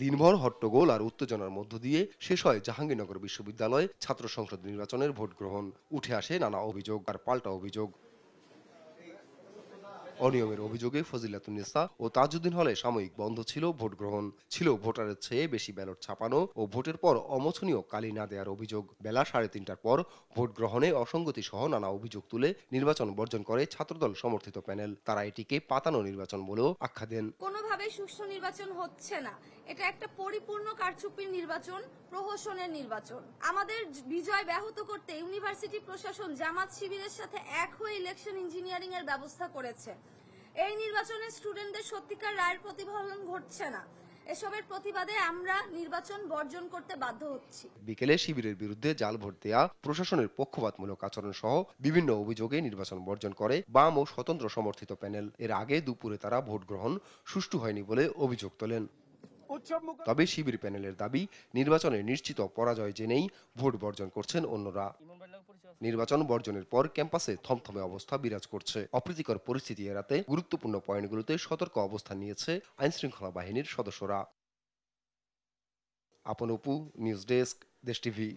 দিনভর হট্টগোল আর উত্তেজনার মধ্য দিয়ে শেষ হয় জাহাঙ্গীরনগর বিশ্ববিদ্যালয় ছাত্র সংসদ নির্বাচনের ভোট গ্রহণ। উঠে আসে নানা অভিযোগ আর পাল্টা অভিযোগ। অনিয়মের অভিযোগে ফজিলাতুন্নেসা ও তাজউদ্দিন হলে সাময়িক বন্ধ ছিল ভোট গ্রহণ। ছিল ভোটারের চেয়ে বেশি ব্যালট ছাপানো ও ভোটের পর অমোছনীয় কালি না দেওয়ার অভিযোগ। বেলা 3:30টার পর ভোট গ্রহণে অসঙ্গতি সহ নানা অভিযোগ তুলে নির্বাচন বর্জন করে ছাত্রদল সমর্থিত প্যানেল। তারা এটিকে পাতানো নির্বাচন বলেও আখ্যা দেন। কোনোভাবে সুষ্ঠু নির্বাচন হচ্ছে না, এটা একটা পরিপূর্ণ কারচুপির নির্বাচন, প্রহসনের নির্বাচন। আমাদের বিজয় ব্যাহত করতে ইউনিভার্সিটি প্রশাসন জামাত শিবিরের সাথে এক হয়ে ইলেকশন ইঞ্জিনিয়ারিং এর ব্যবস্থা করেছে। এই নির্বাচনে স্টুডেন্টদের সত্যিকার রায়ের প্রতিফলন ঘটছে না। এসবের প্রতিবাদে আমরা নির্বাচন বর্জন করতে বাধ্য হচ্ছি। বিকেলে শিবিরের বিরুদ্ধে জাল ভোট দেয়া, প্রশাসনের পক্ষপাতমূলক আচরণ সহ বিভিন্ন অভিযোগে নির্বাচন বর্জন করে বাম ও স্বতন্ত্র সমর্থিত প্যানেল। এর আগে দুপুরে তারা ভোট গ্রহণ সুষ্ঠু হয়নি বলে অভিযোগ তোলেন। তবে শিবির প্যানেলের দাবি, নির্বাচনে নিশ্চিত পরাজয় জেনেই ভোট বর্জন করছেন অন্যরা। নির্বাচন বর্জনের পর ক্যাম্পাসে থমথমে অবস্থা বিরাজ করছে। অপ্রীতিকর পরিস্থিতি এড়াতে গুরুত্বপূর্ণ পয়েন্টগুলোতে সতর্ক অবস্থান নিয়েছে আইনশৃঙ্খলা বাহিনীর সদস্যরা। আপন অপু, নিউজ ডেস্ক, দেশ টিভি।